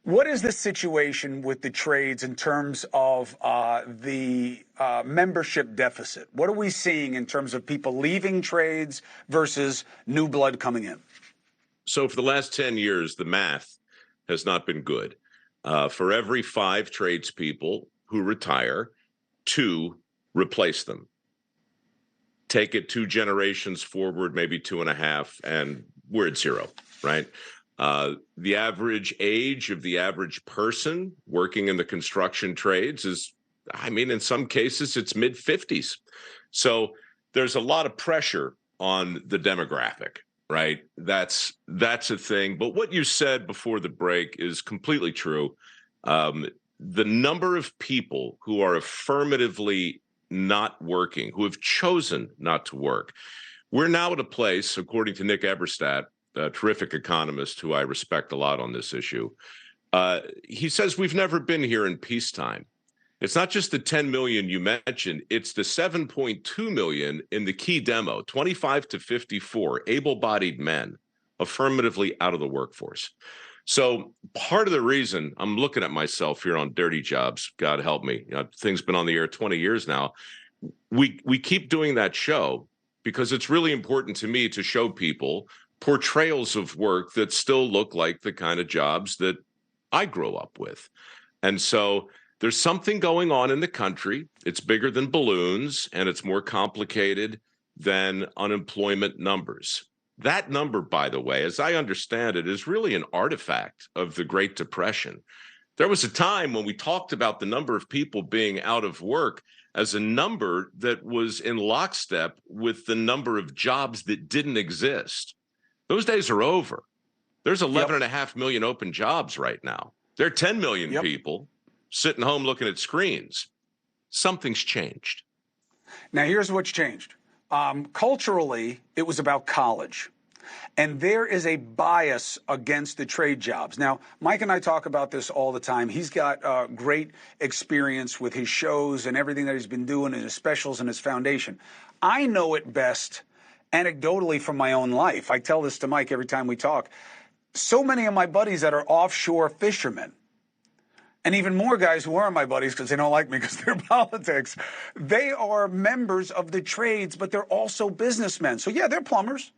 What is the situation with the trades in terms of the membership deficit? What are we seeing in terms of people leaving trades versus new blood coming in? So for the last 10 years, the math has not been good. For every 5 tradespeople who retire, 2 replace them. Take it 2 generations forward, maybe 2.5, and we're at 0, right? The average age of the average person working in the construction trades is, in some cases, it's mid-50s. So there's a lot of pressure on the demographic, right? That's a thing. But what you said before the break is completely true. The number of people who are affirmatively not working, who have chosen not to work, we're now at a place, according to Nick Eberstadt, a terrific economist who I respect a lot on this issue. He says we've never been here in peacetime. It's not just the 10 million you mentioned, it's the 7.2 million in the key demo, 25 to 54, able-bodied men affirmatively out of the workforce. So part of the reason I'm looking at myself here on Dirty Jobs, God help me, thing's been on the air 20 years now. We keep doing that show because it's really important to me to show people portrayals of work that still look like the kind of jobs that I grew up with. And so there's something going on in the country. It's bigger than balloons, and it's more complicated than unemployment numbers. That number, by the way, as I understand it, is really an artifact of the Great Depression. There was a time when we talked about the number of people being out of work as a number that was in lockstep with the number of jobs that didn't exist. Those days are over. There's 11.5 million open jobs right now. There are 10 million people sitting home looking at screens. Something's changed. Now, here's what's changed. Culturally, it was about college. And there is a bias against the trade jobs. Now, Mike and I talk about this all the time. He's got great experience with his shows and everything that he's been doing and his specials and his foundation. I know it best anecdotally from my own life. I tell this to Mike every time we talk. So many of my buddies that are offshore fishermen, and even more guys who aren't my buddies because they don't like me because they're politics, they are members of the trades, but they're also businessmen. So yeah, they're plumbers,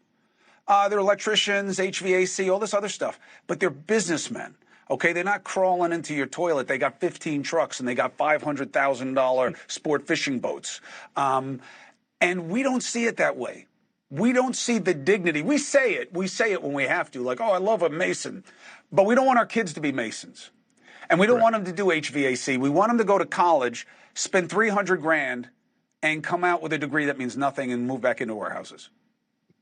they're electricians, HVAC, all this other stuff, but they're businessmen. Okay, they're not crawling into your toilet. They got 15 trucks and they got $500,000 sport fishing boats. And we don't see it that way. We don't see the dignity. We say it when we have to, like, oh, I love a mason, but we don't want our kids to be masons. And we don't want them to do HVAC. We want them to go to college, spend $300,000 and come out with a degree that means nothing and move back into our houses.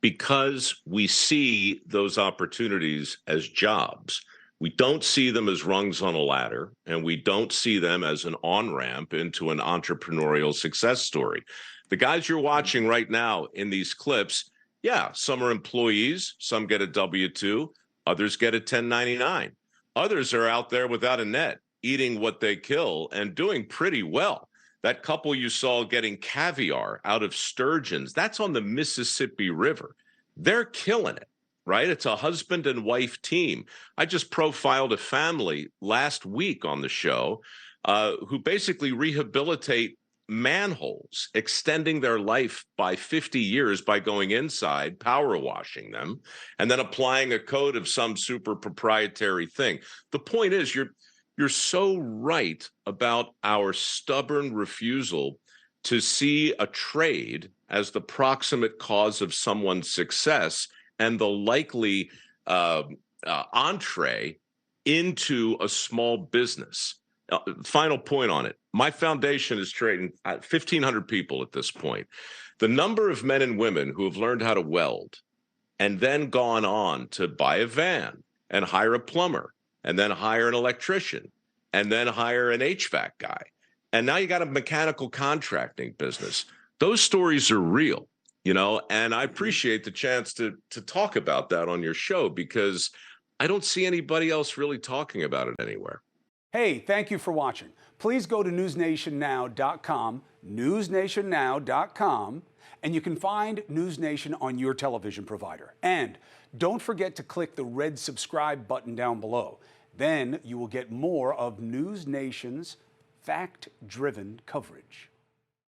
Because we see those opportunities as jobs. We don't see them as rungs on a ladder, and we don't see them as an on-ramp into an entrepreneurial success story. The guys you're watching right now in these clips, yeah, some are employees, some get a W-2, others get a 1099. Others are out there without a net, eating what they kill and doing pretty well. That couple you saw getting caviar out of sturgeons, that's on the Mississippi River. They're killing it, right? It's a husband and wife team. I just profiled a family last week on the show who basically rehabilitate manholes, extending their life by 50 years by going inside, power washing them, and then applying a code of some super proprietary thing. The point is, you're so right about our stubborn refusal to see a trade as the proximate cause of someone's success and the likely entree into a small business. Final point on it. My foundation is trading 1,500 people at this point. The number of men and women who have learned how to weld and then gone on to buy a van and hire a plumber and then hire an electrician and then hire an HVAC guy. And now you got a mechanical contracting business. Those stories are real, and I appreciate the chance to talk about that on your show because I don't see anybody else really talking about it anywhere. Hey, thank you for watching. Please go to newsnationnow.com, newsnationnow.com, and you can find NewsNation on your television provider. And don't forget to click the red subscribe button down below. Then you will get more of NewsNation's fact-driven coverage.